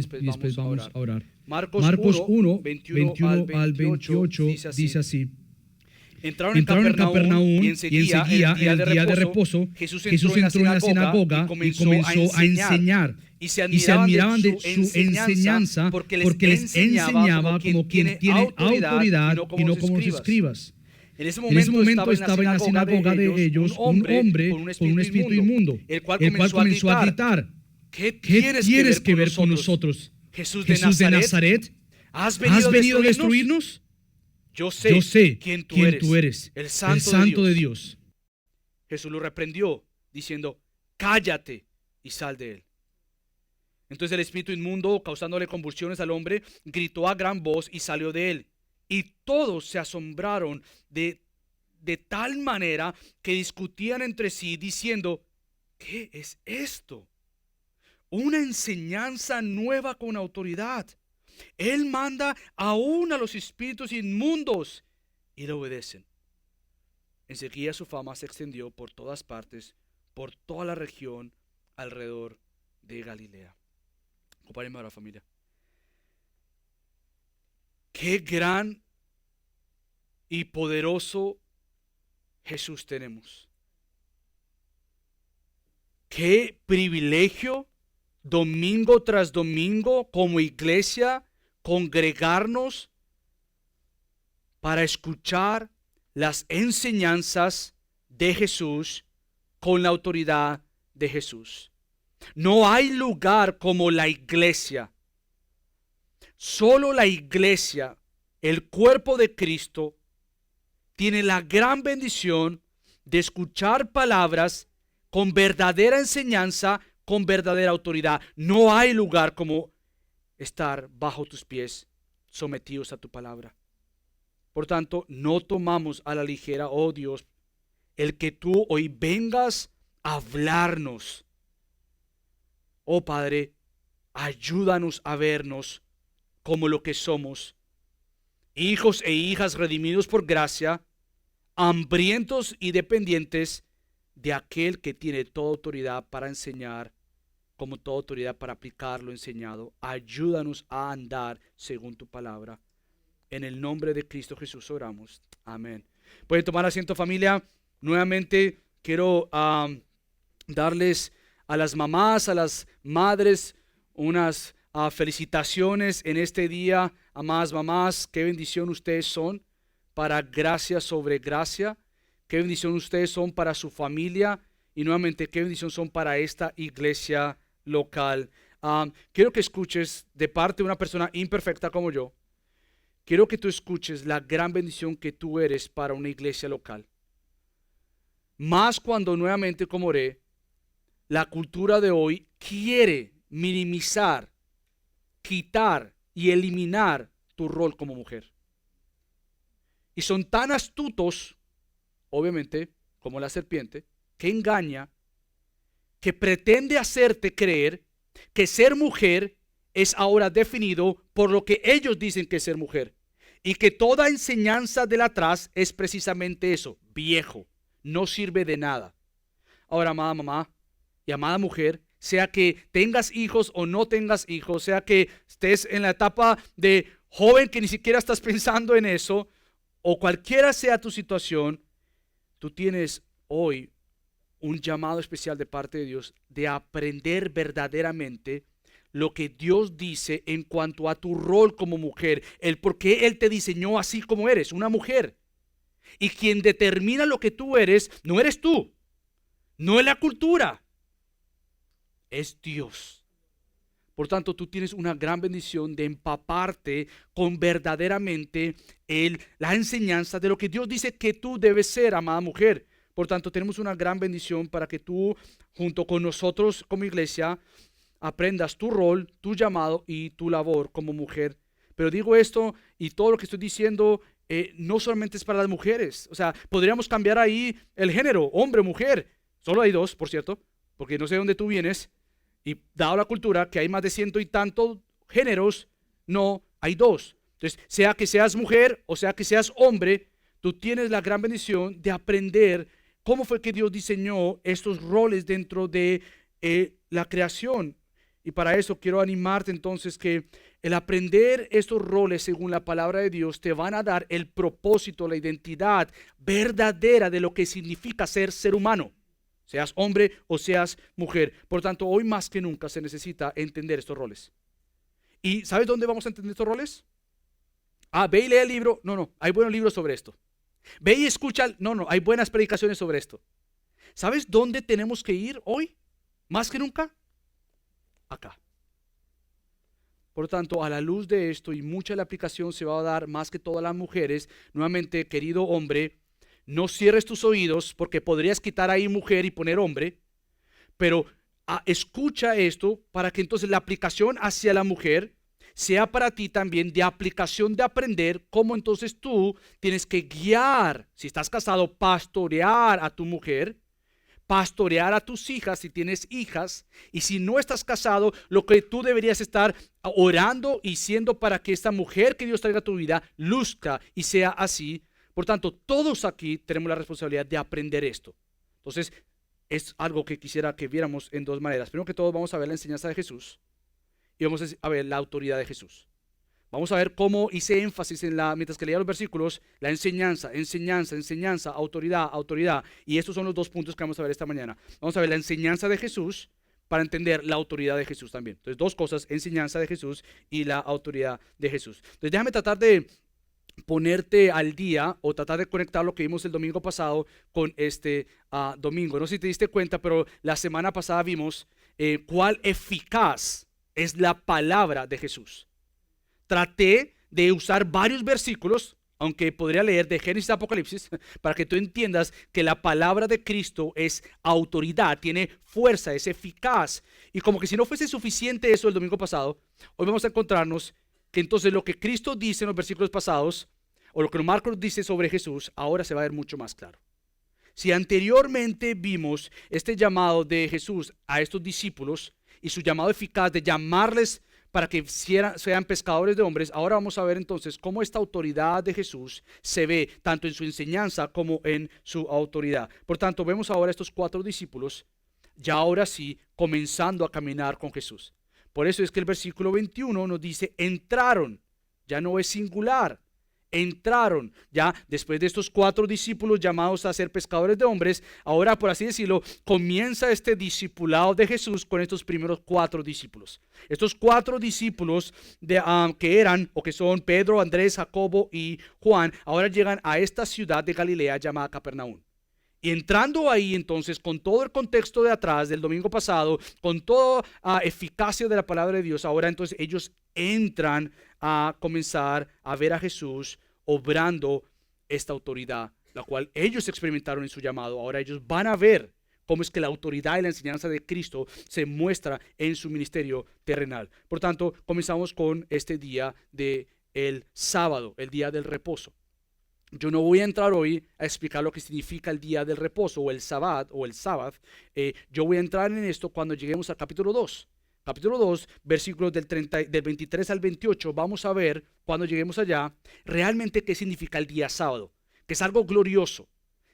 4 y después vamos a orar. Marcos Marcos 1, 1, 21 al 28 dice así. Entraron en Capernaum y enseguida, en el día de reposo, Jesús entró en la sinagoga y comenzó a enseñar. Y se admiraban de su enseñanza porque les enseñaba como quien tiene autoridad y no como los escribas. En ese momento estaba en la sinagoga de ellos un hombre con un espíritu inmundo, el cual comenzó a gritar: ¿Qué tienes que ver con nosotros, Jesús de Nazaret? ¿Has venido a destruirnos? Yo sé quién tú eres, el Santo de Dios. Jesús lo reprendió, diciendo: cállate y sal de él. Entonces el espíritu inmundo, causándole convulsiones al hombre, gritó a gran voz y salió de él. Y todos se asombraron de tal manera que discutían entre sí, diciendo: ¿qué es esto? Una enseñanza nueva con autoridad. Él manda aún a los espíritus inmundos y le obedecen. Enseguida su fama se extendió por todas partes, por toda la región alrededor de Galilea. Acompáñenme ahora, familia. Qué gran y poderoso Jesús tenemos. Qué privilegio domingo tras domingo como iglesia congregarnos para escuchar las enseñanzas de Jesús con la autoridad de Jesús. No hay lugar como la iglesia. Solo la iglesia, el cuerpo de Cristo, tiene la gran bendición de escuchar palabras con verdadera enseñanza, con verdadera autoridad. No hay lugar como estar bajo tus pies, sometidos a tu palabra. Por tanto, no tomamos a la ligera, oh Dios, el que tú hoy vengas a hablarnos. Oh Padre, ayúdanos a vernos como lo que somos, hijos e hijas redimidos por gracia, hambrientos y dependientes de aquel que tiene toda autoridad para enseñar, como toda autoridad para aplicar lo enseñado. Ayúdanos a andar según tu palabra. En el nombre de Cristo Jesús oramos. Amén. Pueden tomar asiento, familia. Nuevamente quiero darles a las mamás, a las madres, unas felicitaciones en este día. Amadas mamás, qué bendición ustedes son para gracia sobre gracia. Qué bendición ustedes son para su familia. Y nuevamente, qué bendición son para esta iglesia local. Quiero que escuches de parte de una persona imperfecta como yo. Quiero que tú escuches la gran bendición que tú eres para una iglesia local. Más cuando nuevamente, como oré, la cultura de hoy quiere minimizar, quitar y eliminar tu rol como mujer. Y son tan astutos, obviamente, como la serpiente, que engaña, que pretende hacerte creer que ser mujer es ahora definido por lo que ellos dicen que es ser mujer. Y que toda enseñanza del atrás es precisamente eso, viejo, no sirve de nada. Ahora, amada mamá y amada mujer, sea que tengas hijos o no tengas hijos, sea que estés en la etapa de joven que ni siquiera estás pensando en eso, o cualquiera sea tu situación, tú tienes hoy un llamado especial de parte de Dios de aprender verdaderamente lo que Dios dice en cuanto a tu rol como mujer, el por qué Él te diseñó así como eres, una mujer. Y quien determina lo que tú eres, no eres tú, no es la cultura, es Dios. Por tanto, tú tienes una gran bendición de empaparte con verdaderamente la enseñanza de lo que Dios dice que tú debes ser, amada mujer. Por tanto, tenemos una gran bendición para que tú, junto con nosotros como iglesia, aprendas tu rol, tu llamado y tu labor como mujer. Pero digo esto y todo lo que estoy diciendo no solamente es para las mujeres. O sea, podríamos cambiar ahí el género, hombre, mujer. Solo hay dos, por cierto, porque no sé de dónde tú vienes. Y dado la cultura que hay más de 100 y tantos géneros, no, hay dos. Entonces, sea que seas mujer o sea que seas hombre, tú tienes la gran bendición de aprender cómo fue que Dios diseñó estos roles dentro de la creación. Y para eso quiero animarte entonces que el aprender estos roles según la palabra de Dios te van a dar el propósito, la identidad verdadera de lo que significa ser humano, seas hombre o seas mujer. Por tanto, hoy más que nunca se necesita entender estos roles. ¿Y sabes dónde vamos a entender estos roles? Ve y lee el libro. No, hay buenos libros sobre esto. Ve y escucha. No, hay buenas predicaciones sobre esto. ¿Sabes dónde tenemos que ir hoy? Más que nunca. Acá. Por lo tanto, a la luz de esto y mucha de la aplicación se va a dar más que todas las mujeres. Nuevamente, querido hombre, no cierres tus oídos porque podrías quitar ahí mujer y poner hombre, pero escucha esto para que entonces la aplicación hacia la mujer sea para ti también de aplicación de aprender cómo entonces tú tienes que guiar, si estás casado, pastorear a tu mujer, pastorear a tus hijas si tienes hijas, y si no estás casado, lo que tú deberías estar orando y siendo para que esta mujer que Dios traiga a tu vida luzca y sea así. Por tanto, todos aquí tenemos la responsabilidad de aprender esto. Entonces, es algo que quisiera que viéramos en dos maneras. Primero que todo, vamos a ver la enseñanza de Jesús y vamos a ver la autoridad de Jesús. Vamos a ver cómo hice énfasis mientras que leía los versículos, la enseñanza, autoridad. Y estos son los dos puntos que vamos a ver esta mañana. Vamos a ver la enseñanza de Jesús para entender la autoridad de Jesús también. Entonces, dos cosas, enseñanza de Jesús y la autoridad de Jesús. Entonces, déjame tratar de ponerte al día o tratar de conectar lo que vimos el domingo pasado con este domingo. No sé si te diste cuenta, pero la semana pasada vimos cuál eficaz es la palabra de Jesús. Traté de usar varios versículos, aunque podría leer de Génesis a Apocalipsis, para que tú entiendas que la palabra de Cristo es autoridad, tiene fuerza, es eficaz. Y como que si no fuese suficiente eso el domingo pasado, hoy vamos a encontrarnos que entonces lo que Cristo dice en los versículos pasados, o lo que Marcos dice sobre Jesús, ahora se va a ver mucho más claro. Si anteriormente vimos este llamado de Jesús a estos discípulos y su llamado eficaz de llamarles para que sean pescadores de hombres, ahora vamos a ver entonces cómo esta autoridad de Jesús se ve tanto en su enseñanza como en su autoridad. Por tanto, vemos ahora estos 4 discípulos, ya ahora sí, comenzando a caminar con Jesús. Por eso es que el versículo 21 nos dice, entraron, ya no es singular. Entraron, ya después de estos 4 discípulos llamados a ser pescadores de hombres, ahora por así decirlo, comienza este discipulado de Jesús con estos primeros 4 discípulos. Estos 4 discípulos que eran o que son Pedro, Andrés, Jacobo y Juan, ahora llegan a esta ciudad de Galilea llamada Capernaum. Y entrando ahí entonces con todo el contexto de atrás del domingo pasado, con toda eficacia de la palabra de Dios, ahora entonces ellos entran a comenzar a ver a Jesús obrando esta autoridad, la cual ellos experimentaron en su llamado. Ahora ellos van a ver cómo es que la autoridad y la enseñanza de Cristo se muestra en su ministerio terrenal. Por tanto, comenzamos con este día del sábado, el día del reposo. Yo no voy a entrar hoy a explicar lo que significa el día del reposo o el sabbat o el sábado. Yo voy a entrar en esto cuando lleguemos al capítulo 2. Capítulo 2, versículos del 23 al 28, vamos a ver cuando lleguemos allá realmente qué significa el día sábado, que es algo glorioso,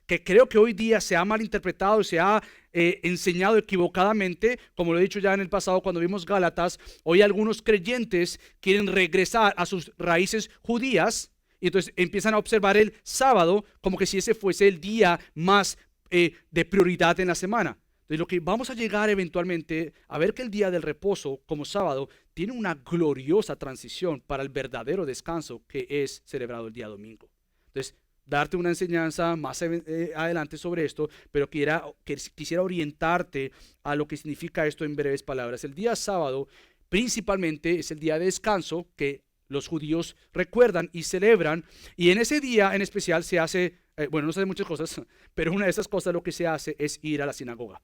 que creo que hoy día se ha malinterpretado y se ha enseñado equivocadamente, como lo he dicho ya en el pasado cuando vimos Gálatas. Hoy algunos creyentes quieren regresar a sus raíces judías y entonces empiezan a observar el sábado como que si ese fuese el día más de prioridad en la semana. De lo que vamos a llegar eventualmente a ver que el día del reposo como sábado tiene una gloriosa transición para el verdadero descanso que es celebrado el día domingo. Entonces, darte una enseñanza más adelante sobre esto, pero quisiera orientarte a lo que significa esto en breves palabras. El día sábado principalmente es el día de descanso que los judíos recuerdan y celebran, y en ese día en especial se hace, no se hace muchas cosas, pero una de esas cosas lo que se hace es ir a la sinagoga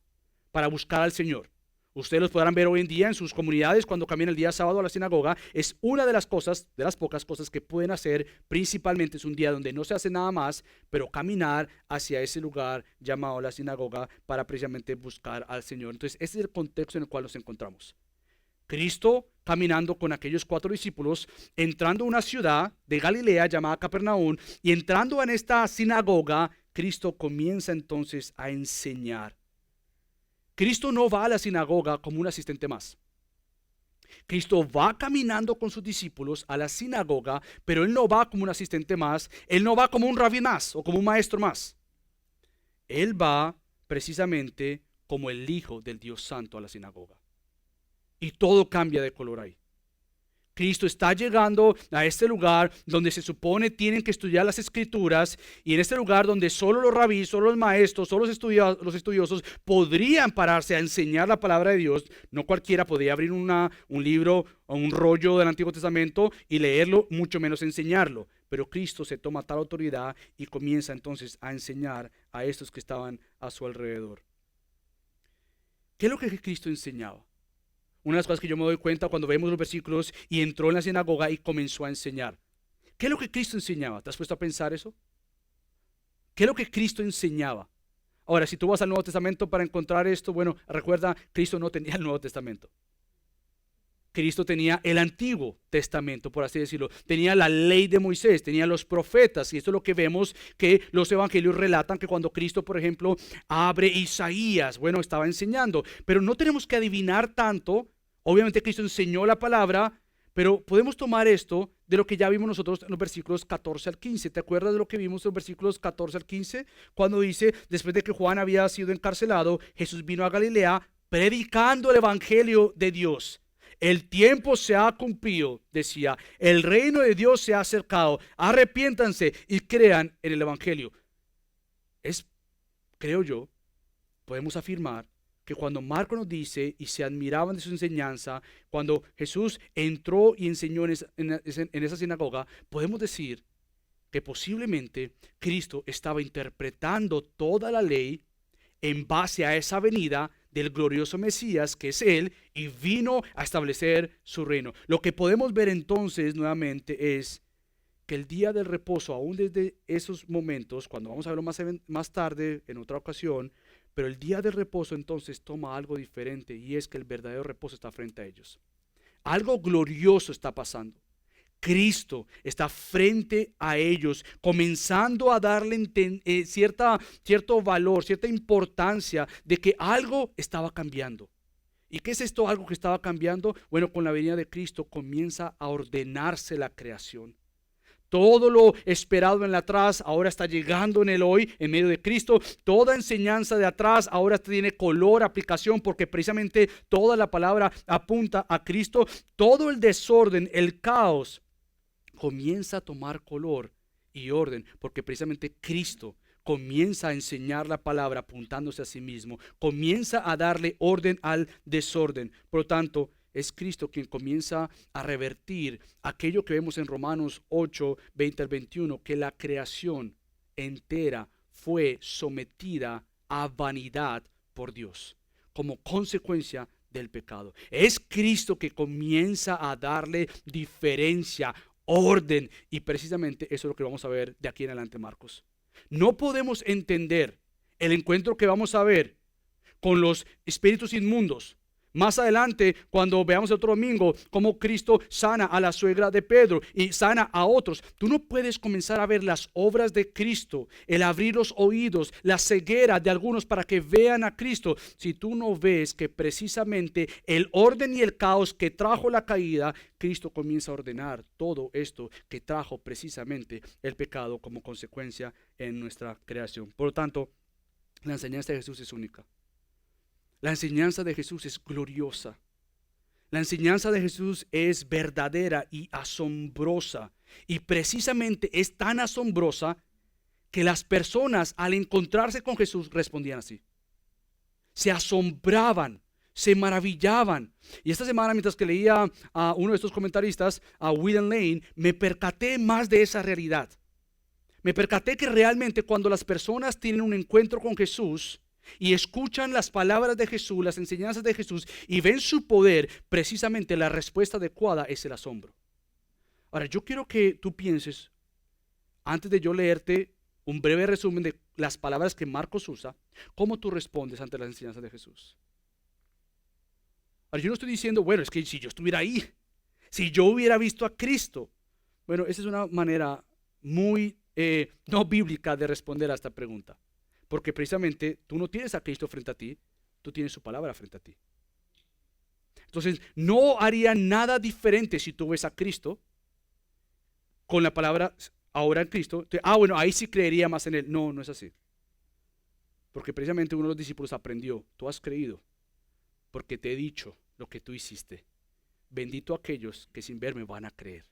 para buscar al Señor. Ustedes los podrán ver hoy en día en sus comunidades cuando caminan el día sábado a la sinagoga. Es una de las cosas, de las pocas cosas que pueden hacer. Principalmente es un día donde no se hace nada más, pero caminar hacia ese lugar llamado la sinagoga para precisamente buscar al Señor. Entonces ese es el contexto en el cual nos encontramos. Cristo caminando con aquellos 4 discípulos, entrando a una ciudad de Galilea llamada Capernaum, y entrando en esta sinagoga, Cristo comienza entonces a enseñar. Cristo no va a la sinagoga como un asistente más. Cristo va caminando con sus discípulos a la sinagoga, pero Él no va como un asistente más, Él no va como un rabí más o como un maestro más. Él va precisamente como el Hijo del Dios Santo a la sinagoga. Y todo cambia de color ahí. Cristo está llegando a este lugar donde se supone tienen que estudiar las escrituras, y en este lugar donde solo los rabíes, solo los maestros, solo los estudiosos podrían pararse a enseñar la palabra de Dios. No cualquiera podía abrir un libro o un rollo del Antiguo Testamento y leerlo, mucho menos enseñarlo. Pero Cristo se toma tal autoridad y comienza entonces a enseñar a estos que estaban a su alrededor. ¿Qué es lo que Cristo enseñaba? Una de las cosas que yo me doy cuenta cuando vemos los versículos: y entró en la sinagoga y comenzó a enseñar. ¿Qué es lo que Cristo enseñaba? ¿Te has puesto a pensar eso? ¿Qué es lo que Cristo enseñaba? Ahora, si tú vas al Nuevo Testamento para encontrar esto, bueno, recuerda, Cristo no tenía el Nuevo Testamento. Cristo tenía el Antiguo Testamento, por así decirlo. Tenía la ley de Moisés, tenía los profetas. Y esto es lo que vemos que los evangelios relatan, que cuando Cristo, por ejemplo, abre Isaías, bueno, estaba enseñando. Pero no tenemos que adivinar tanto. Obviamente Cristo enseñó la palabra, pero podemos tomar esto de lo que ya vimos nosotros en los versículos 14 al 15. ¿Te acuerdas de lo que vimos en los versículos 14 al 15? Cuando dice: después de que Juan había sido encarcelado, Jesús vino a Galilea predicando el evangelio de Dios. El tiempo se ha cumplido, decía, el reino de Dios se ha acercado, arrepiéntanse y crean en el evangelio. Creo yo, podemos afirmar que cuando Marcos nos dice y se admiraban de su enseñanza, cuando Jesús entró y enseñó en esa sinagoga, podemos decir que posiblemente Cristo estaba interpretando toda la ley en base a esa venida del glorioso Mesías, que es Él, y vino a establecer su reino. Lo que podemos ver entonces nuevamente es que el día del reposo, aún desde esos momentos, cuando vamos a verlo más tarde en otra ocasión, pero el día del reposo entonces toma algo diferente, y es que el verdadero reposo está frente a ellos. Algo glorioso está pasando. Cristo está frente a ellos, comenzando a darle cierto valor, cierta importancia de que algo estaba cambiando. ¿Y qué es esto, algo que estaba cambiando? Bueno, con la venida de Cristo comienza a ordenarse la creación. Todo lo esperado en el atrás ahora está llegando en el hoy, en medio de Cristo. Toda enseñanza de atrás ahora tiene color, aplicación, porque precisamente toda la palabra apunta a Cristo. Todo el desorden, el caos, comienza a tomar color y orden, porque precisamente Cristo comienza a enseñar la palabra apuntándose a sí mismo, comienza a darle orden al desorden. Por lo tanto, es Cristo quien comienza a revertir aquello que vemos en Romanos 8, 20 al 21, que la creación entera fue sometida a vanidad por Dios, como consecuencia del pecado. Es Cristo que comienza a darle diferencia, orden, y precisamente eso es lo que vamos a ver de aquí en adelante, Marcos. No podemos entender el encuentro que vamos a ver con los espíritus inmundos más adelante, cuando veamos el otro domingo cómo Cristo sana a la suegra de Pedro y sana a otros. Tú no puedes comenzar a ver las obras de Cristo, el abrir los oídos, la ceguera de algunos para que vean a Cristo, si tú no ves que precisamente el orden y el caos que trajo la caída, Cristo comienza a ordenar todo esto que trajo precisamente el pecado como consecuencia en nuestra creación. Por lo tanto, la enseñanza de Jesús es única. La enseñanza de Jesús es gloriosa. La enseñanza de Jesús es verdadera y asombrosa. Y precisamente es tan asombrosa que las personas, al encontrarse con Jesús, respondían así. Se asombraban, se maravillaban. Y esta semana, mientras que leía a uno de estos comentaristas, a William Lane, me percaté más de esa realidad. Me percaté que realmente cuando las personas tienen un encuentro con Jesús y escuchan las palabras de Jesús, las enseñanzas de Jesús, y ven su poder, precisamente la respuesta adecuada es el asombro. Ahora, yo quiero que tú pienses, antes de yo leerte un breve resumen de las palabras que Marcos usa, cómo tú respondes ante las enseñanzas de Jesús. Ahora, yo no estoy diciendo, bueno, es que si yo estuviera ahí, si yo hubiera visto a Cristo. Bueno, esa es una manera muy no bíblica de responder a esta pregunta. Porque precisamente tú no tienes a Cristo frente a ti, tú tienes su palabra frente a ti. Entonces, no haría nada diferente si tú ves a Cristo con la palabra ahora en Cristo. Bueno, ahí sí creería más en Él. No, no es así. Porque precisamente uno de los discípulos aprendió, tú has creído porque te he dicho lo que tú hiciste. Bendito aquellos que sin verme van a creer.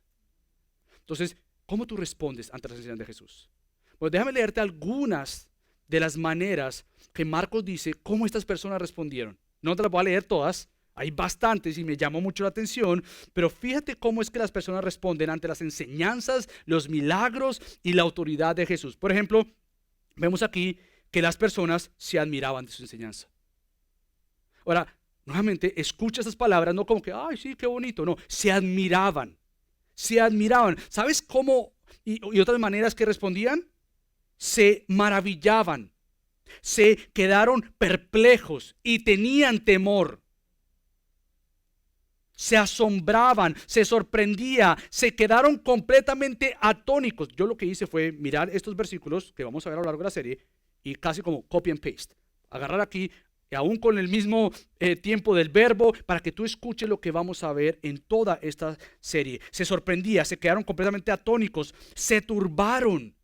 Entonces, ¿cómo tú respondes ante las enseñanzas de Jesús? Pues déjame leerte algunas de las maneras que Marcos dice cómo estas personas respondieron. No te las voy a leer todas, hay bastantes y me llamó mucho la atención, pero fíjate cómo es que las personas responden ante las enseñanzas, los milagros y la autoridad de Jesús. Por ejemplo, vemos aquí que las personas se admiraban de su enseñanza. Ahora, nuevamente, escucha esas palabras, no como que, ay, sí, qué bonito, no, se admiraban. Se admiraban. ¿Sabes cómo? Y otras maneras que respondían. Se maravillaban. Se quedaron perplejos y tenían temor. Se asombraban, se sorprendía, se quedaron completamente atónicos. Yo lo que hice fue mirar estos versículos que vamos a ver a lo largo de la serie y casi como copy and paste. Agarrar aquí, y aún con el mismo tiempo del verbo, para que tú escuches lo que vamos a ver en toda esta serie. Se sorprendía, se quedaron completamente atónicos, se turbaron.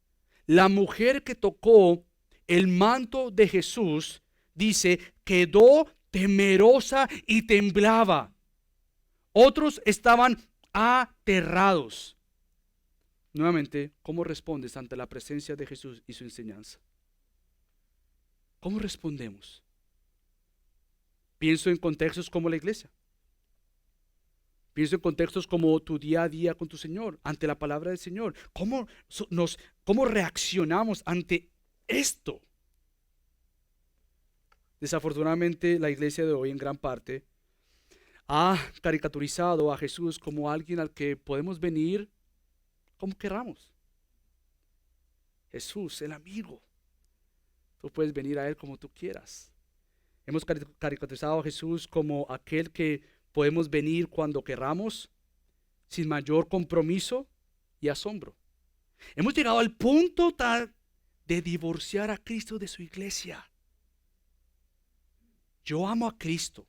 La mujer que tocó el manto de Jesús, dice, quedó temerosa y temblaba. Otros estaban aterrados. Nuevamente, ¿cómo respondes ante la presencia de Jesús y su enseñanza? ¿Cómo respondemos? Pienso en contextos como la iglesia. Pienso en contextos como tu día a día con tu Señor, ante la palabra del Señor. ¿Cómo reaccionamos ante esto? Desafortunadamente, la iglesia de hoy en gran parte ha caricaturizado a Jesús como alguien al que podemos venir como queramos. Jesús, el amigo. Tú puedes venir a Él como tú quieras. Hemos caricaturizado a Jesús como aquel que podemos venir cuando queramos, sin mayor compromiso y asombro. Hemos llegado al punto tal de divorciar a Cristo de su iglesia. Yo amo a Cristo,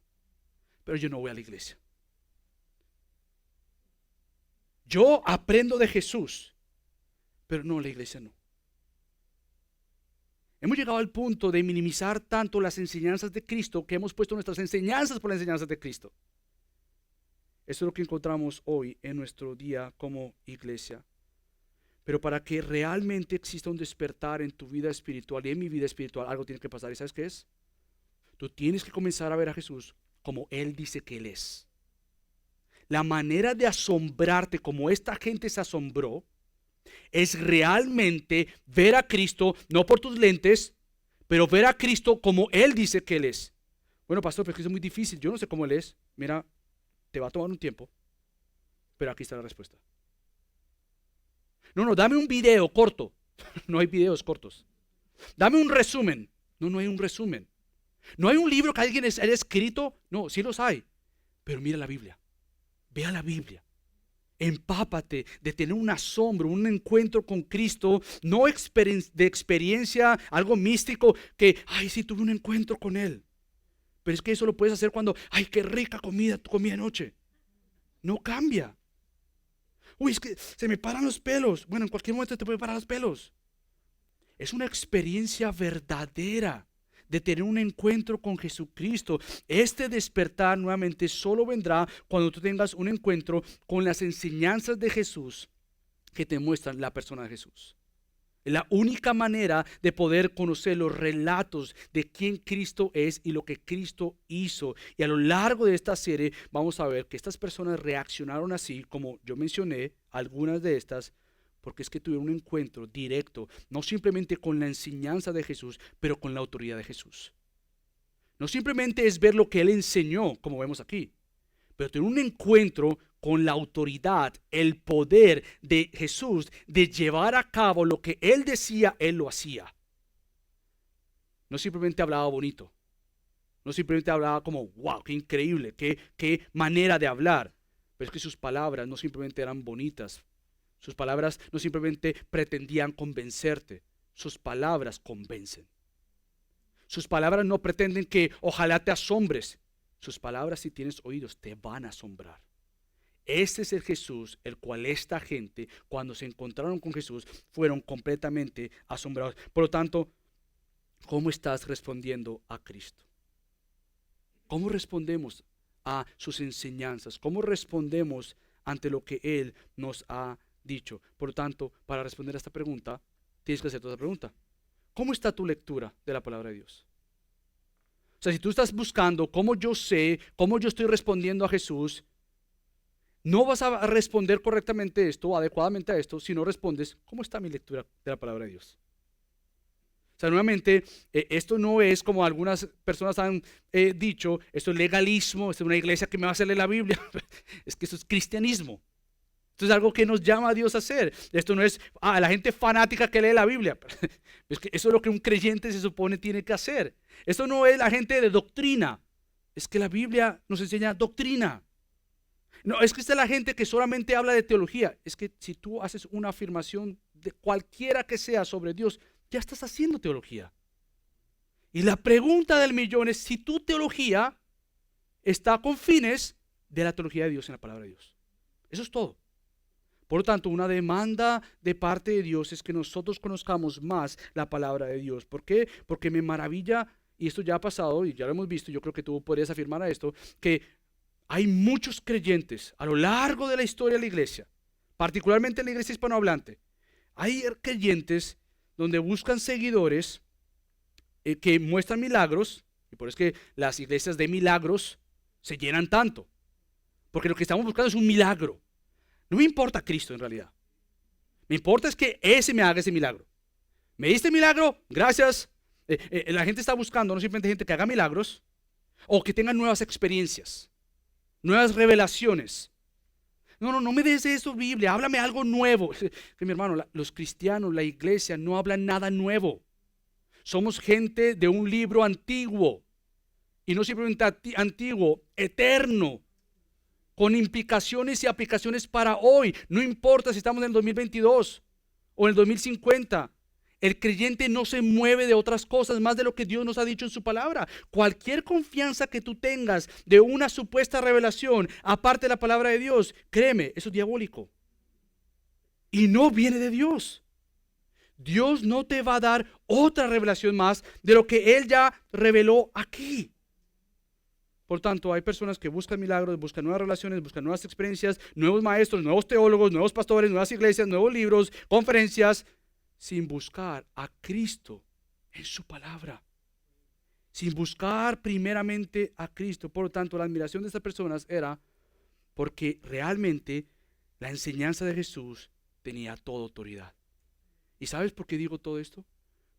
pero yo no voy a la iglesia. Yo aprendo de Jesús, pero no, la iglesia no. Hemos llegado al punto de minimizar tanto las enseñanzas de Cristo que hemos puesto nuestras enseñanzas por las enseñanzas de Cristo. Eso es lo que encontramos hoy en nuestro día como iglesia. Pero para que realmente exista un despertar en tu vida espiritual y en mi vida espiritual, algo tiene que pasar. ¿Y sabes qué es? Tú tienes que comenzar a ver a Jesús como Él dice que Él es. La manera de asombrarte como esta gente se asombró es realmente ver a Cristo, no por tus lentes, pero ver a Cristo como Él dice que Él es. Bueno, pastor, pero es que es muy difícil, yo no sé cómo Él es. Mira, te va a tomar un tiempo, pero aquí está la respuesta. No, dame un video corto. No hay videos cortos. Dame un resumen. No hay un resumen. No hay un libro que alguien haya escrito. No, sí los hay. Pero mira la Biblia. Ve a la Biblia. Empápate de tener un asombro, un encuentro con Cristo, no de experiencia, algo místico, que, ay, sí, tuve un encuentro con Él. Pero es que eso lo puedes hacer cuando, ay, qué rica comida, tu comida anoche. No cambia. Uy, es que se me paran los pelos. Bueno, en cualquier momento te puede parar los pelos. Es una experiencia verdadera de tener un encuentro con Jesucristo. Este despertar nuevamente solo vendrá cuando tú tengas un encuentro con las enseñanzas de Jesús que te muestran la persona de Jesús. Es la única manera de poder conocer los relatos de quién Cristo es y lo que Cristo hizo. Y a lo largo de esta serie vamos a ver que estas personas reaccionaron así, como yo mencioné, algunas de estas, porque es que tuvieron un encuentro directo, no simplemente con la enseñanza de Jesús, pero con la autoridad de Jesús. No simplemente es ver lo que Él enseñó, como vemos aquí, pero tener un encuentro con la autoridad, el poder de Jesús de llevar a cabo lo que Él decía, Él lo hacía. No simplemente hablaba bonito, no simplemente hablaba como, wow, qué increíble, qué manera de hablar, pero es que sus palabras no simplemente eran bonitas, sus palabras no simplemente pretendían convencerte, sus palabras convencen. Sus palabras no pretenden que ojalá te asombres, sus palabras, si tienes oídos, te van a asombrar. Este es el Jesús, el cual esta gente, cuando se encontraron con Jesús, fueron completamente asombrados. Por lo tanto, ¿cómo estás respondiendo a Cristo? ¿Cómo respondemos a sus enseñanzas? ¿Cómo respondemos ante lo que Él nos ha dicho? Por lo tanto, para responder a esta pregunta, tienes que hacer otra pregunta. ¿Cómo está tu lectura de la palabra de Dios? O sea, si tú estás buscando cómo yo sé, cómo yo estoy respondiendo a Jesús, no vas a responder correctamente esto o adecuadamente a esto si no respondes, ¿cómo está mi lectura de la palabra de Dios? O sea, nuevamente, esto no es como algunas personas han dicho, esto es legalismo, esto es una iglesia que me va a hacer leer la Biblia. Es que eso es cristianismo. Esto es algo que nos llama a Dios a hacer. Esto no es la gente fanática que lee la Biblia. Es que eso es lo que un creyente se supone tiene que hacer. Esto no es la gente de doctrina. Es que la Biblia nos enseña doctrina. No, es que esta es la gente que solamente habla de teología. Es que si tú haces una afirmación de cualquiera que sea sobre Dios, ya estás haciendo teología. Y la pregunta del millón es si tu teología está con fines de la teología de Dios en la palabra de Dios. Eso es todo. Por lo tanto, una demanda de parte de Dios es que nosotros conozcamos más la palabra de Dios. ¿Por qué? Porque me maravilla, y esto ya ha pasado y ya lo hemos visto, yo creo que tú podrías afirmar a esto, que hay muchos creyentes a lo largo de la historia de la iglesia, particularmente en la iglesia hispanohablante. Hay creyentes donde buscan seguidores que muestran milagros, y por eso es que las iglesias de milagros se llenan tanto, porque lo que estamos buscando es un milagro. No me importa Cristo en realidad. Me importa es que ese me haga ese milagro. ¿Me diste milagro? Gracias. La gente está buscando no simplemente gente que haga milagros o que tenga nuevas experiencias, nuevas revelaciones. No me des eso, Biblia, háblame algo nuevo. Que mi hermano, los cristianos, la iglesia, no hablan nada nuevo. Somos gente de un libro antiguo, y no simplemente antiguo, eterno, con implicaciones y aplicaciones para hoy. No importa si estamos en el 2022 o en el 2050. El creyente no se mueve de otras cosas más de lo que Dios nos ha dicho en su palabra. Cualquier confianza que tú tengas de una supuesta revelación, aparte de la palabra de Dios, créeme, eso es diabólico. Y no viene de Dios. Dios no te va a dar otra revelación más de lo que Él ya reveló aquí. Por tanto, hay personas que buscan milagros, buscan nuevas relaciones, buscan nuevas experiencias, nuevos maestros, nuevos teólogos, nuevos pastores, nuevas iglesias, nuevos libros, conferencias, sin buscar a Cristo en su palabra, sin buscar primeramente a Cristo. Por lo tanto, la admiración de estas personas era porque realmente la enseñanza de Jesús tenía toda autoridad. ¿Y sabes por qué digo todo esto?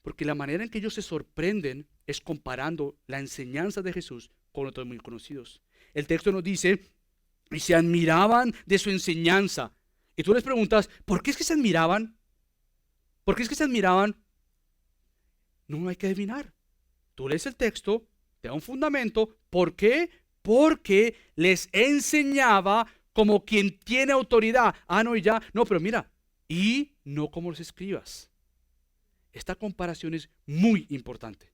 Porque la manera en que ellos se sorprenden es comparando la enseñanza de Jesús con otros muy conocidos. El texto nos dice, y se admiraban de su enseñanza. Y tú les preguntas, ¿por qué es que se admiraban? ¿Por qué es que se admiraban? No hay que adivinar. Tú lees el texto, te da un fundamento. ¿Por qué? Porque les enseñaba como quien tiene autoridad. No, y ya. No, pero mira, y no como los escribas. Esta comparación es muy importante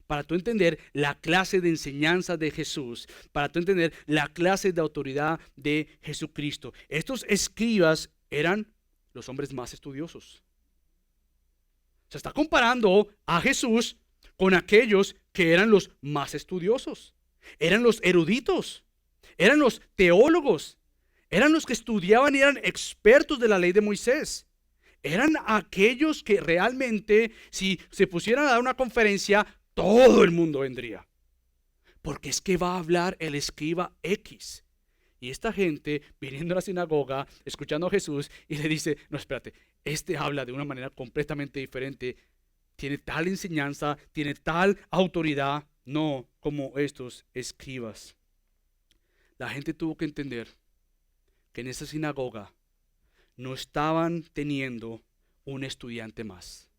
para tú entender la clase de enseñanza de Jesús, para tú entender la clase de autoridad de Jesucristo. Estos escribas eran los hombres más estudiosos. Se está comparando a Jesús con aquellos que eran los más estudiosos, eran los eruditos, eran los teólogos, eran los que estudiaban y eran expertos de la ley de Moisés. Eran aquellos que realmente, si se pusieran a dar una conferencia, todo el mundo vendría. Porque es que va a hablar el escriba X. Y esta gente, viniendo a la sinagoga, escuchando a Jesús, y le dice, no, espérate, este habla de una manera completamente diferente. Tiene tal enseñanza, tiene tal autoridad, no como estos escribas. La gente tuvo que entender que en esa sinagoga no estaban teniendo un estudiante más.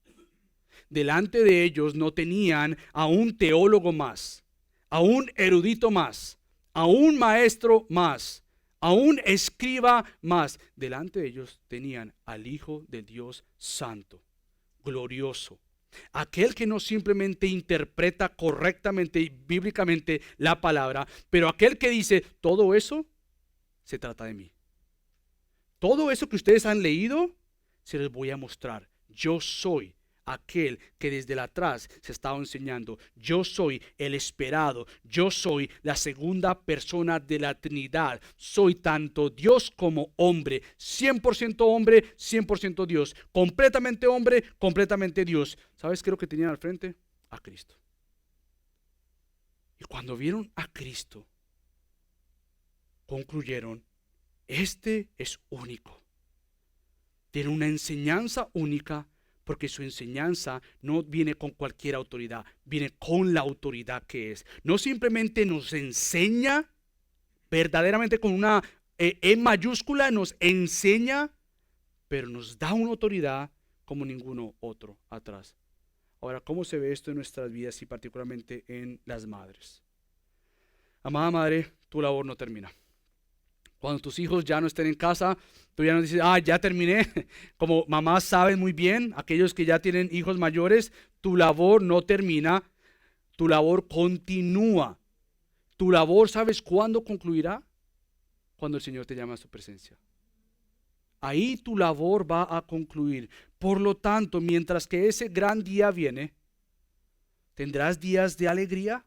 Delante de ellos no tenían a un teólogo más, a un erudito más, a un maestro más, a un escriba más. Delante de ellos tenían al Hijo de Dios Santo, glorioso, aquel que no simplemente interpreta correctamente y bíblicamente la palabra, pero aquel que dice, todo eso se trata de mí. Todo eso que ustedes han leído, se les voy a mostrar. Yo soy aquel que desde el atrás se estaba enseñando. Yo soy el esperado. Yo soy la segunda persona de la Trinidad. Soy tanto Dios como hombre. 100% hombre, 100% Dios. Completamente hombre, completamente Dios. ¿Sabes qué es lo que tenían al frente? A Cristo. Y cuando vieron a Cristo, concluyeron, este es único. Tiene una enseñanza única porque su enseñanza no viene con cualquier autoridad, viene con la autoridad que es. No simplemente nos enseña, verdaderamente con una E mayúscula, nos enseña, pero nos da una autoridad como ninguno otro atrás. Ahora, ¿cómo se ve esto en nuestras vidas y particularmente en las madres? Amada madre, tu labor no termina. Cuando tus hijos ya no estén en casa, tú ya no dices, ya terminé. Como mamás saben muy bien, aquellos que ya tienen hijos mayores, tu labor no termina, tu labor continúa. Tu labor, ¿sabes cuándo concluirá? Cuando el Señor te llama a su presencia. Ahí tu labor va a concluir. Por lo tanto, mientras que ese gran día viene, tendrás días de alegría,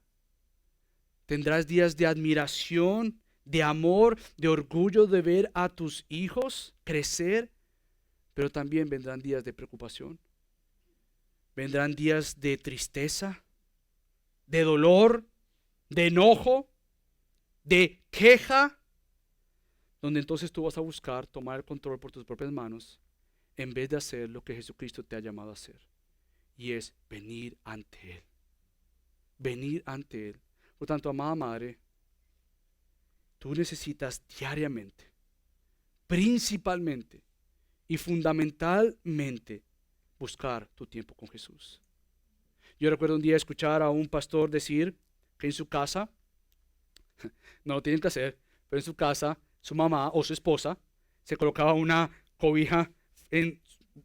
tendrás días de admiración, de amor, de orgullo de ver a tus hijos crecer, pero también vendrán días de preocupación, vendrán días de tristeza, de dolor, de enojo, de queja, donde entonces tú vas a buscar tomar el control por tus propias manos en vez de hacer lo que Jesucristo te ha llamado a hacer, y es venir ante Él, venir ante Él. Por tanto, amada madre, tú necesitas diariamente, principalmente y fundamentalmente buscar tu tiempo con Jesús. Yo recuerdo un día escuchar a un pastor decir que en su casa, no lo tienen que hacer, pero en su casa, su mamá o su esposa se colocaba una cobija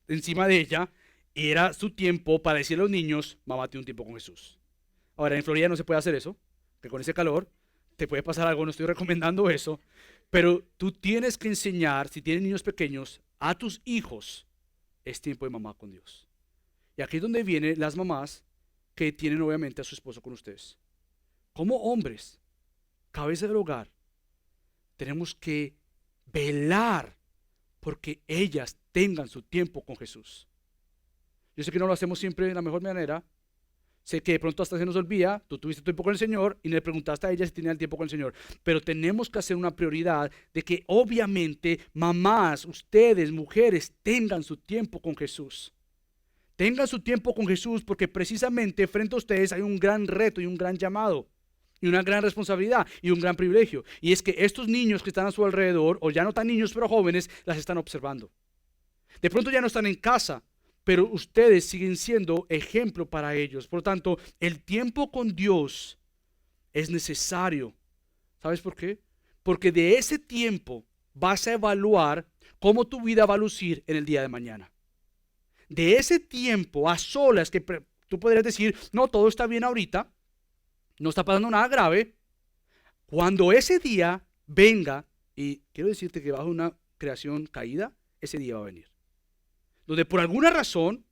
encima de ella y era su tiempo para decirle a los niños, mamá tiene un tiempo con Jesús. Ahora, en Florida no se puede hacer eso, que con ese calor te puede pasar algo, no estoy recomendando eso, pero tú tienes que enseñar, si tienes niños pequeños, a tus hijos, es tiempo de mamá con Dios. Y aquí es donde vienen las mamás que tienen obviamente a su esposo con ustedes. Como hombres, cabeza del hogar, tenemos que velar porque ellas tengan su tiempo con Jesús. Yo sé que no lo hacemos siempre de la mejor manera. Sé que de pronto hasta se nos olvida, tú tuviste tiempo con el Señor y le preguntaste a ella si tenía el tiempo con el Señor. Pero tenemos que hacer una prioridad de que obviamente mamás, ustedes, mujeres, tengan su tiempo con Jesús. Tengan su tiempo con Jesús porque precisamente frente a ustedes hay un gran reto y un gran llamado. Y una gran responsabilidad y un gran privilegio. Y es que estos niños que están a su alrededor, o ya no tan niños pero jóvenes, las están observando. De pronto ya no están en casa, pero ustedes siguen siendo ejemplo para ellos. Por lo tanto, el tiempo con Dios es necesario. ¿Sabes por qué? Porque de ese tiempo vas a evaluar cómo tu vida va a lucir en el día de mañana. De ese tiempo a solas que tú podrías decir, no, todo está bien ahorita, no está pasando nada grave. Cuando ese día venga, y quiero decirte que bajo una creación caída, ese día va a venir. Donde por alguna razón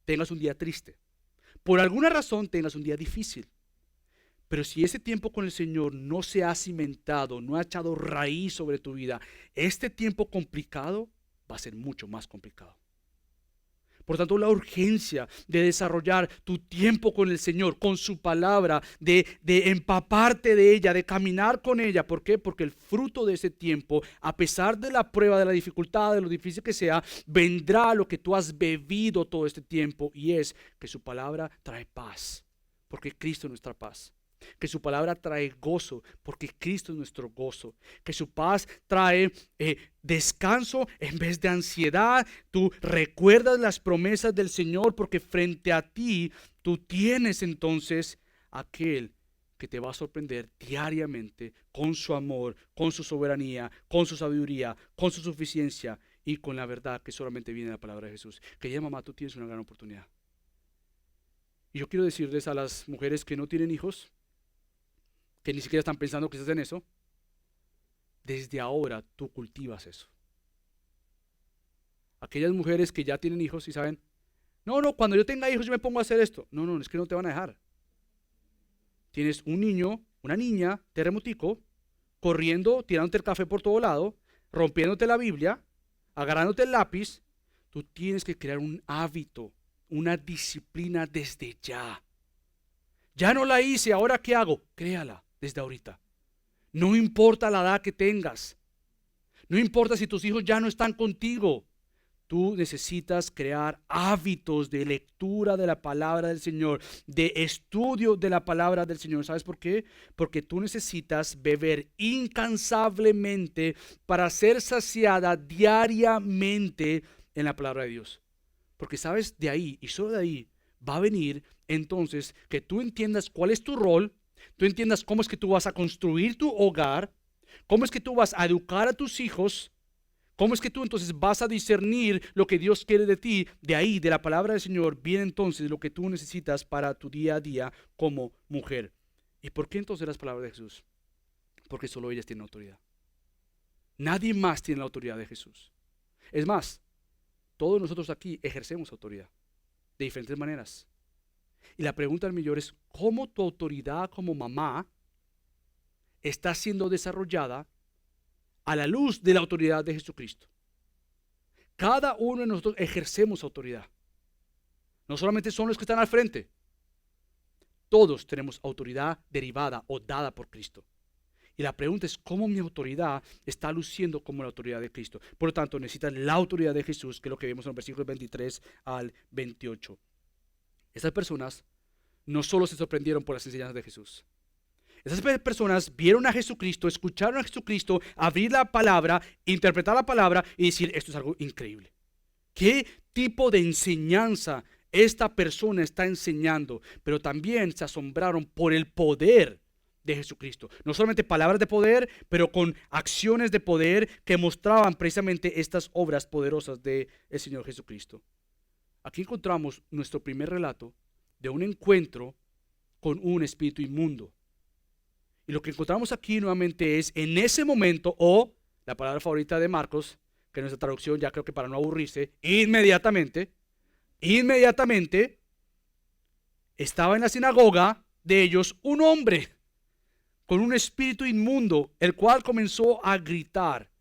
tengas un día triste, por alguna razón tengas un día difícil. Pero si ese tiempo con el Señor no se ha cimentado, no ha echado raíz sobre tu vida, este tiempo complicado va a ser mucho más complicado. Por tanto, la urgencia de desarrollar tu tiempo con el Señor, con su palabra, de empaparte de ella, de caminar con ella. ¿Por qué? Porque el fruto de ese tiempo, a pesar de la prueba, de la dificultad, de lo difícil que sea, vendrá lo que tú has bebido todo este tiempo, y es que su palabra trae paz, porque Cristo es nuestra paz. Que su palabra trae gozo, porque Cristo es nuestro gozo. Que su paz trae descanso en vez de ansiedad. Tú recuerdas las promesas del Señor, porque frente a ti tú tienes entonces aquel que te va a sorprender diariamente con su amor, con su soberanía, con su sabiduría, con su suficiencia y con la verdad que solamente viene de la palabra de Jesús. Que ya, mamá, tú tienes una gran oportunidad. Y yo quiero decirles a las mujeres que no tienen hijos, que ni siquiera están pensando quizás en eso, desde ahora tú cultivas eso. Aquellas mujeres que ya tienen hijos y saben, no, cuando yo tenga hijos yo me pongo a hacer esto. No, es que no te van a dejar. Tienes un niño, una niña, terremotico, corriendo, tirándote el café por todo lado, rompiéndote la Biblia, agarrándote el lápiz. Tú tienes que crear un hábito, una disciplina desde ya. Ya no la hice, ¿ahora qué hago? Créala desde ahorita. No importa la edad que tengas. No importa si tus hijos ya no están contigo. Tú necesitas crear hábitos de lectura de la palabra del Señor, de estudio de la palabra del Señor. ¿Sabes por qué? Porque tú necesitas beber incansablemente para ser saciada diariamente en la palabra de Dios. Porque sabes, de ahí y solo de ahí va a venir entonces que tú entiendas cuál es tu rol, tú entiendas cómo es que tú vas a construir tu hogar, cómo es que tú vas a educar a tus hijos. ¿Cómo es que tú entonces vas a discernir lo que Dios quiere de ti? De ahí, de la palabra del Señor, viene entonces lo que tú necesitas para tu día a día como mujer. ¿Y por qué entonces las palabras de Jesús? Porque solo ellas tienen autoridad. Nadie más tiene la autoridad de Jesús. Es más, todos nosotros aquí ejercemos autoridad de diferentes maneras. Y la pregunta del millón es, ¿cómo tu autoridad como mamá está siendo desarrollada a la luz de la autoridad de Jesucristo? Cada uno de nosotros ejercemos autoridad. No solamente son los que están al frente. Todos tenemos autoridad derivada o dada por Cristo. Y la pregunta es, ¿cómo mi autoridad está luciendo como la autoridad de Cristo? Por lo tanto, necesitas la autoridad de Jesús, que es lo que vemos en los versículos 23 al 28. Estas personas no solo se sorprendieron por las enseñanzas de Jesús. Esas personas vieron a Jesucristo, escucharon a Jesucristo, abrir la palabra, interpretar la palabra y decir, esto es algo increíble. ¿Qué tipo de enseñanza esta persona está enseñando? Pero también se asombraron por el poder de Jesucristo. No solamente palabras de poder, pero con acciones de poder que mostraban precisamente estas obras poderosas del Señor Jesucristo. Aquí encontramos nuestro primer relato de un encuentro con un espíritu inmundo. Y lo que encontramos aquí nuevamente es en ese momento, o la palabra favorita de Marcos, que en nuestra traducción ya creo que para no aburrirse, inmediatamente estaba en la sinagoga de ellos un hombre con un espíritu inmundo, el cual comenzó a gritar,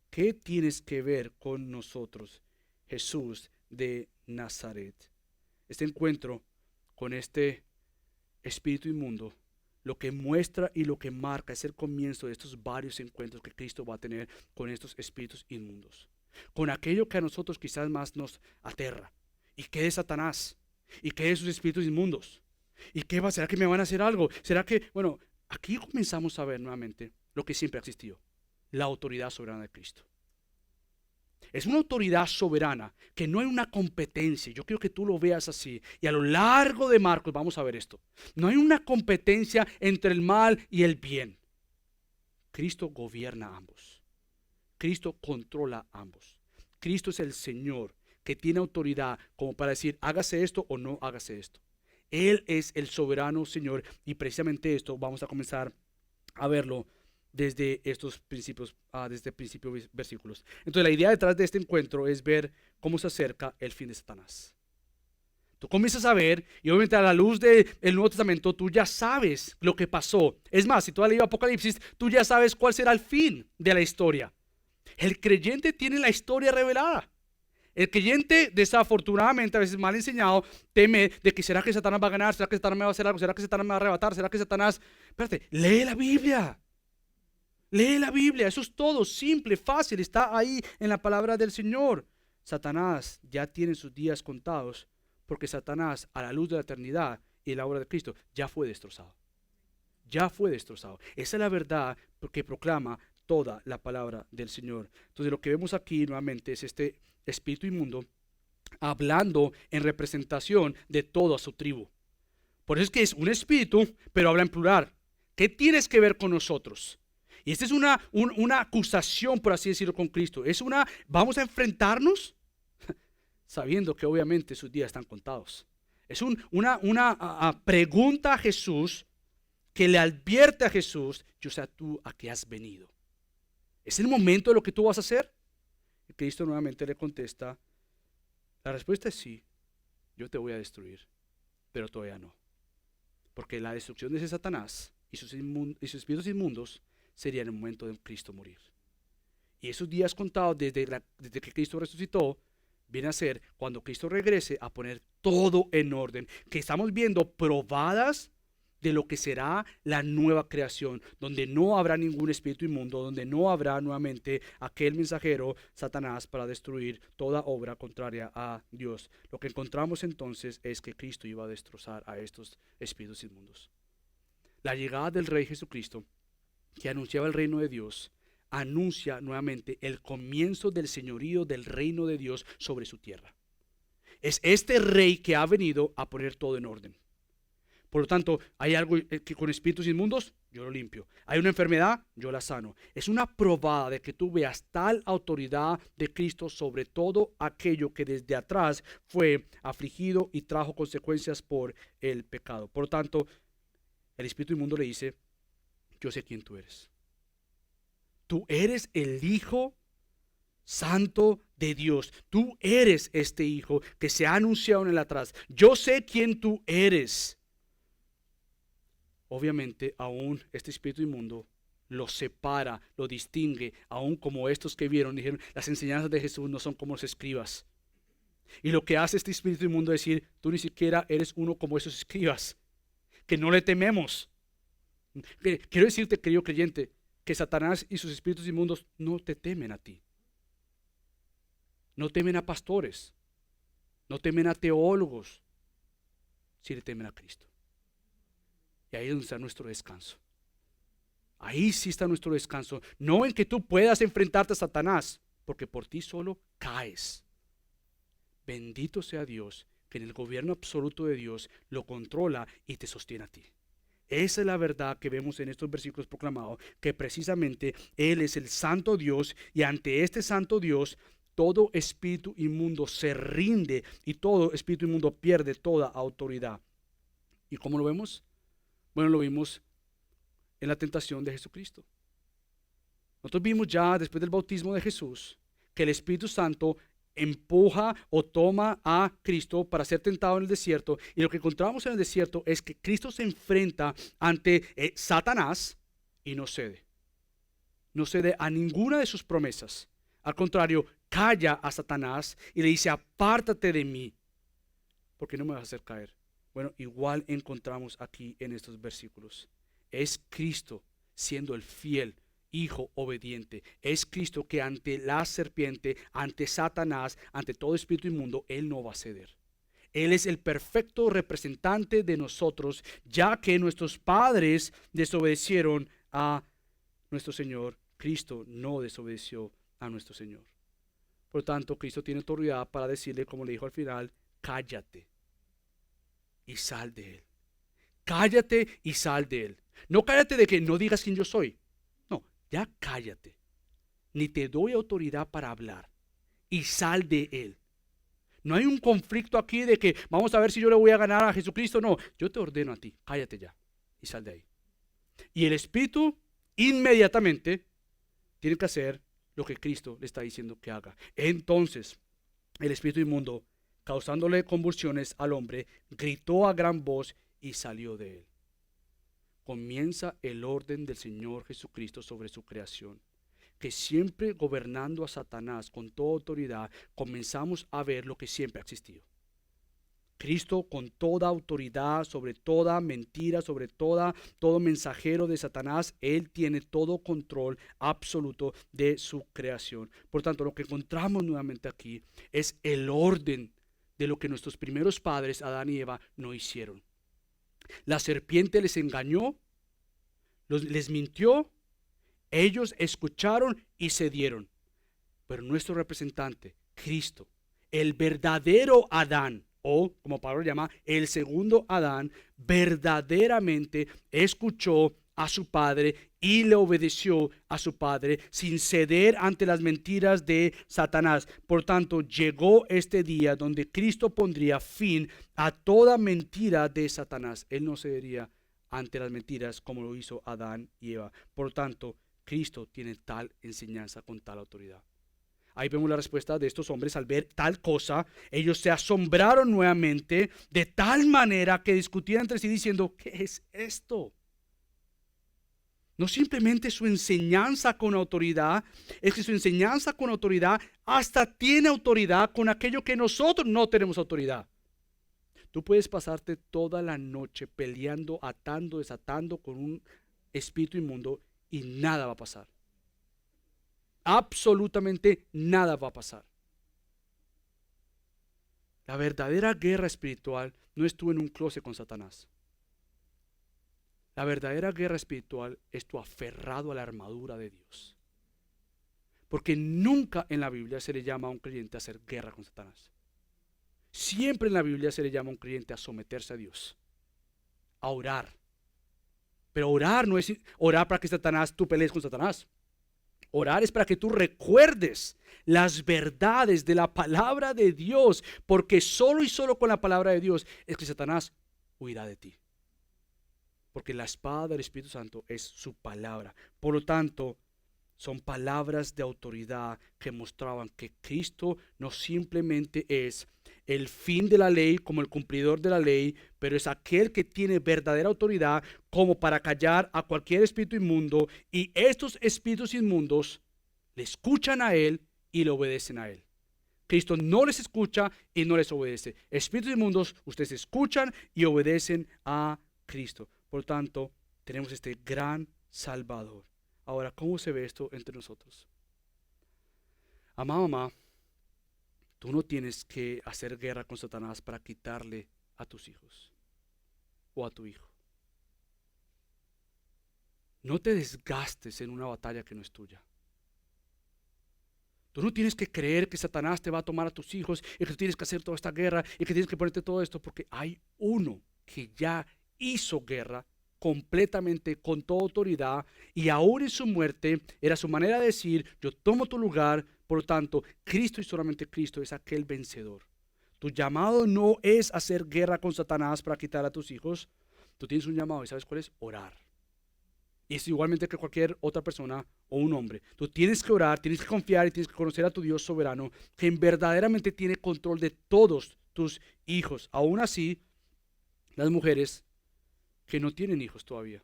¿qué tienes que ver con nosotros, Jesús de Nazaret? Este encuentro con este espíritu inmundo lo que muestra y lo que marca es el comienzo de estos varios encuentros que Cristo va a tener con estos espíritus inmundos, con aquello que a nosotros quizás más nos aterra. ¿Y qué es Satanás? ¿Y qué es sus espíritus inmundos? ¿Y qué va? ¿Será que me van a hacer algo? ¿Será que, bueno, aquí comenzamos a ver nuevamente lo que siempre ha existido, la autoridad soberana de Cristo? Es una autoridad soberana, que no hay una competencia. Yo quiero que tú lo veas así. Y a lo largo de Marcos vamos a ver esto. No hay una competencia entre el mal y el bien. Cristo gobierna ambos. Cristo controla ambos. Cristo es el Señor que tiene autoridad como para decir, hágase esto o no hágase esto. Él es el soberano Señor y precisamente esto vamos a comenzar a verlo desde estos principios, desde principios versículos. Entonces la idea detrás de este encuentro es ver cómo se acerca el fin de Satanás. Tú comienzas a ver, y obviamente a la luz del Nuevo Testamento, tú ya sabes lo que pasó. Es más, si tú has leído Apocalipsis, tú ya sabes cuál será el fin de la historia. El creyente tiene la historia revelada. El creyente, desafortunadamente, a veces mal enseñado, teme de que será que Satanás va a ganar, será que Satanás me va a hacer algo, será que Satanás me va a arrebatar, será que Satanás... Espérate, lee la Biblia. Lee la Biblia, eso es todo, simple, fácil, está ahí en la palabra del Señor. Satanás ya tiene sus días contados, porque Satanás, a la luz de la eternidad y la obra de Cristo, ya fue destrozado. Ya fue destrozado. Esa es la verdad que proclama toda la palabra del Señor. Entonces lo que vemos aquí nuevamente es este espíritu inmundo hablando en representación de toda su tribu. Por eso es que es un espíritu, pero habla en plural. ¿Qué tienes que ver con nosotros? Y esta es una acusación, por así decirlo, con Cristo. Vamos a enfrentarnos sabiendo que obviamente sus días están contados. Es una pregunta a Jesús que le advierte a Jesús, yo sé tú a qué has venido. ¿Es el momento de lo que tú vas a hacer? Y Cristo nuevamente le contesta, la respuesta es sí, yo te voy a destruir, pero todavía no. Porque la destrucción de ese Satanás y sus espíritus inmundos sería en el momento de Cristo morir. Y esos días contados desde que Cristo resucitó, viene a ser cuando Cristo regrese a poner todo en orden. Que estamos viendo probadas de lo que será la nueva creación, donde no habrá ningún espíritu inmundo, donde no habrá nuevamente aquel mensajero, Satanás, para destruir toda obra contraria a Dios. Lo que encontramos entonces es que Cristo iba a destrozar a estos espíritus inmundos. La llegada del Rey Jesucristo, que anunciaba el reino de Dios, anuncia nuevamente el comienzo del señorío del reino de Dios sobre su tierra. Es este Rey que ha venido a poner todo en orden. Por lo tanto, hay algo que con espíritus inmundos, yo lo limpio. Hay una enfermedad, yo la sano. Es una probada de que tú veas tal autoridad de Cristo sobre todo aquello que desde atrás fue afligido y trajo consecuencias por el pecado. Por lo tanto, el espíritu inmundo le dice, yo sé quién tú eres. Tú eres el Hijo Santo de Dios. Tú eres este Hijo que se ha anunciado en el atrás. Yo sé quién tú eres. Obviamente, aún este espíritu inmundo lo separa, lo distingue, aún como estos que vieron, dijeron, las enseñanzas de Jesús no son como los escribas. Y lo que hace este espíritu inmundo es decir, tú ni siquiera eres uno como esos escribas, que no le tememos. Quiero decirte, querido creyente, que Satanás y sus espíritus inmundos no te temen a ti. No temen a pastores, no temen a teólogos, sí le temen a Cristo. Y ahí es donde está nuestro descanso. Ahí sí está nuestro descanso. No en que tú puedas enfrentarte a Satanás, porque por ti solo caes. Bendito sea Dios, que en el gobierno absoluto de Dios lo controla y te sostiene a ti. Esa es la verdad que vemos en estos versículos proclamados, que precisamente Él es el santo Dios y ante este santo Dios todo espíritu inmundo se rinde y todo espíritu inmundo pierde toda autoridad. ¿Y cómo lo vemos? Bueno, lo vimos en la tentación de Jesucristo. Nosotros vimos ya después del bautismo de Jesús que el Espíritu Santo empuja o toma a Cristo para ser tentado en el desierto, y lo que encontramos en el desierto es que Cristo se enfrenta ante Satanás y no cede. No cede a ninguna de sus promesas. Al contrario, calla a Satanás y le dice, apártate de mí, porque no me vas a hacer caer. Bueno, igual encontramos aquí en estos versículos. Es Cristo siendo el fiel Hijo obediente. Es Cristo que ante la serpiente, ante Satanás, ante todo espíritu inmundo, Él no va a ceder. Él es el perfecto representante de nosotros, ya que nuestros padres desobedecieron a nuestro Señor. Cristo no desobedeció a nuestro Señor. Por lo tanto, Cristo tiene autoridad para decirle, como le dijo al final, cállate y sal de él. Cállate y sal de él. No cállate de que no digas quién yo soy. No, ya cállate. Ni te doy autoridad para hablar. Y sal de él. No hay un conflicto aquí de que vamos a ver si yo le voy a ganar a Jesucristo. No, yo te ordeno a ti. Cállate ya y sal de ahí. Y el Espíritu inmediatamente tiene que hacer lo que Cristo le está diciendo que haga. Entonces, el espíritu inmundo, causándole convulsiones al hombre, gritó a gran voz y salió de él. Comienza el orden del Señor Jesucristo sobre su creación, que siempre gobernando a Satanás con toda autoridad, comenzamos a ver lo que siempre ha existido. Cristo con toda autoridad sobre toda mentira, sobre todo mensajero de Satanás, Él tiene todo control absoluto de su creación. Por tanto, lo que encontramos nuevamente aquí es el orden de lo que nuestros primeros padres, Adán y Eva, no hicieron. La serpiente les engañó, les mintió, ellos escucharon y cedieron. Pero nuestro representante, Cristo, el verdadero Adán, o como Pablo llama, el segundo Adán, verdaderamente escuchó, a su padre y le obedeció a su padre sin ceder ante las mentiras de Satanás. Por tanto, llegó este día donde Cristo pondría fin a toda mentira de Satanás. Él no cedería ante las mentiras como lo hizo Adán y Eva. Por tanto, Cristo tiene tal enseñanza con tal autoridad. Ahí vemos la respuesta de estos hombres al ver tal cosa. Ellos se asombraron nuevamente de tal manera que discutían entre sí diciendo, ¿qué es esto? No simplemente su enseñanza con autoridad, es que su enseñanza con autoridad hasta tiene autoridad con aquello que nosotros no tenemos autoridad. Tú puedes pasarte toda la noche peleando, atando, desatando con un espíritu inmundo y nada va a pasar. Absolutamente nada va a pasar. La verdadera guerra espiritual no estuvo en un closet con Satanás. La verdadera guerra espiritual es tu aferrado a la armadura de Dios. Porque nunca en la Biblia se le llama a un creyente a hacer guerra con Satanás. Siempre en la Biblia se le llama a un creyente a someterse a Dios, a orar. Pero orar no es orar para que tú pelees con Satanás. Orar es para que tú recuerdes las verdades de la palabra de Dios, porque solo y solo con la palabra de Dios es que Satanás huirá de ti. Porque la espada del Espíritu Santo es su palabra. Por lo tanto, son palabras de autoridad que mostraban que Cristo no simplemente es el fin de la ley como el cumplidor de la ley, pero es aquel que tiene verdadera autoridad como para callar a cualquier espíritu inmundo, y estos espíritus inmundos le escuchan a él y le obedecen a él. Cristo no les escucha y no les obedece. Espíritus inmundos, ustedes escuchan y obedecen a Cristo. Por lo tanto, tenemos este gran Salvador. Ahora, ¿cómo se ve esto entre nosotros? Amada mamá, tú no tienes que hacer guerra con Satanás para quitarle a tus hijos o a tu hijo. No te desgastes en una batalla que no es tuya. Tú no tienes que creer que Satanás te va a tomar a tus hijos y que tú tienes que hacer toda esta guerra y que tienes que ponerte todo esto, porque hay uno que ya hizo guerra completamente con toda autoridad, y aún en su muerte era su manera de decir: yo tomo tu lugar. Por lo tanto, Cristo y solamente Cristo es aquel vencedor. Tu llamado no es hacer guerra con Satanás para quitar a tus hijos. Tú tienes un llamado, ¿y sabes cuál es? Orar. Y es igualmente que cualquier otra persona o un hombre. Tú tienes que orar, tienes que confiar y tienes que conocer a tu Dios soberano, quien verdaderamente tiene control de todos tus hijos. Aún así, las mujeres que no tienen hijos todavía,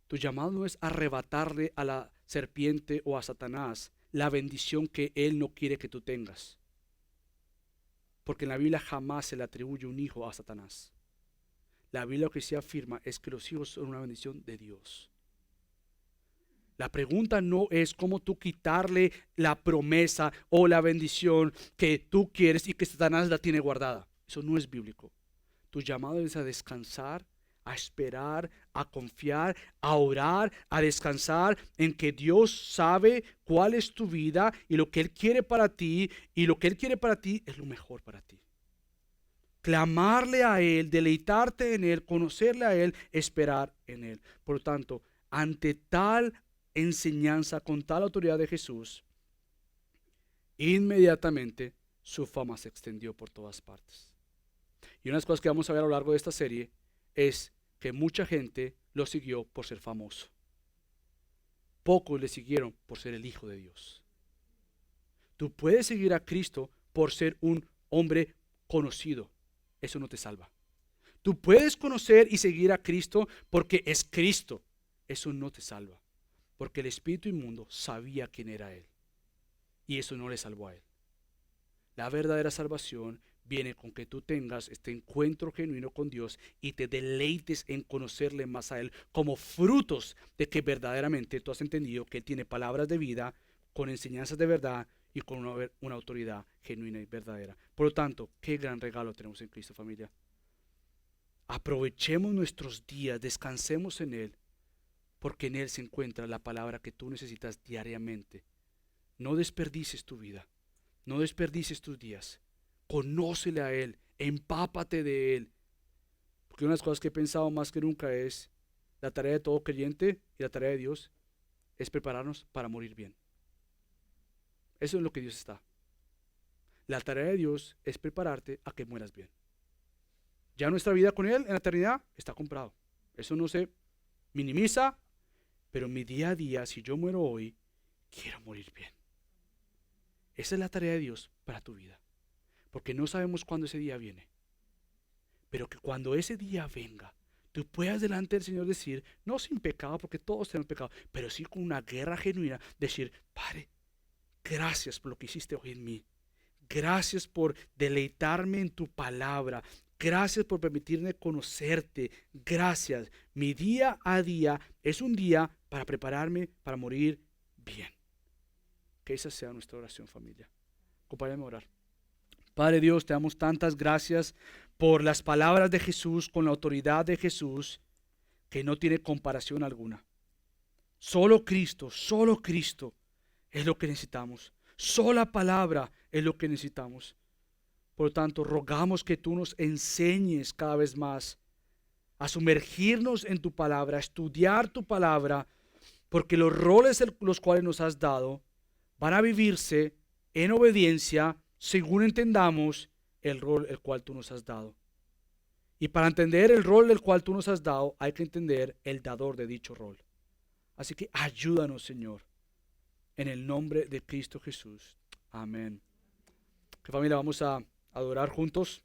tu llamado no es arrebatarle a la serpiente o a Satanás la bendición que él no quiere que tú tengas. Porque en la Biblia jamás se le atribuye un hijo a Satanás. La Biblia lo que se afirma es que los hijos son una bendición de Dios. La pregunta no es cómo tú quitarle la promesa o la bendición que tú quieres y que Satanás la tiene guardada. Eso no es bíblico. Tu llamado es a descansar, a esperar, a confiar, a orar, a descansar en que Dios sabe cuál es tu vida y lo que Él quiere para ti, y lo que Él quiere para ti es lo mejor para ti. Clamarle a Él, deleitarte en Él, conocerle a Él, esperar en Él. Por lo tanto, ante tal enseñanza con tal autoridad de Jesús, inmediatamente su fama se extendió por todas partes. Y una de las cosas que vamos a ver a lo largo de esta serie es que mucha gente lo siguió por ser famoso. Pocos le siguieron por ser el Hijo de Dios. Tú puedes seguir a Cristo por ser un hombre conocido. Eso no te salva. Tú puedes conocer y seguir a Cristo porque es Cristo. Eso no te salva. Porque el espíritu inmundo sabía quién era Él. Y eso no le salvó a Él. La verdadera salvación viene con que tú tengas este encuentro genuino con Dios y te deleites en conocerle más a Él como frutos de que verdaderamente tú has entendido que Él tiene palabras de vida, con enseñanzas de verdad y con una autoridad genuina y verdadera. Por lo tanto, qué gran regalo tenemos en Cristo, familia. Aprovechemos nuestros días, descansemos en Él, porque en Él se encuentra la palabra que tú necesitas diariamente. No desperdicies tu vida, no desperdicies tus días. Conócele a Él, empápate de Él. Porque una de las cosas que he pensado más que nunca es La tarea de todo creyente y la tarea de Dios es prepararnos para morir bien. Eso es lo que Dios está. La tarea de Dios es prepararte a que mueras bien. Ya nuestra vida con Él en la eternidad está comprado. Eso no se minimiza, pero mi día a día, si yo muero hoy, quiero morir bien. Esa es la tarea de Dios para tu vida. Porque no sabemos cuándo ese día viene. Pero que cuando ese día venga, tú puedas delante del Señor decir, no sin pecado, porque todos tenemos pecado, pero sí con una guerra genuina, decir, Padre, gracias por lo que hiciste hoy en mí. Gracias por deleitarme en tu palabra. Gracias por permitirme conocerte. Gracias. Mi día a día es un día para prepararme para morir bien. Que esa sea nuestra oración, familia. Acompáñame a orar. Padre Dios, te damos tantas gracias por las palabras de Jesús, con la autoridad de Jesús, que no tiene comparación alguna. Solo Cristo es lo que necesitamos. Sola palabra es lo que necesitamos. Por lo tanto, rogamos que tú nos enseñes cada vez más a sumergirnos en tu palabra, a estudiar tu palabra, porque los roles los cuales nos has dado van a vivirse en obediencia según entendamos el rol el cual tú nos has dado. Y para entender el rol del cual tú nos has dado, hay que entender el dador de dicho rol. Así que ayúdanos, Señor, en el nombre de Cristo Jesús. Amén. Que familia, vamos a adorar juntos.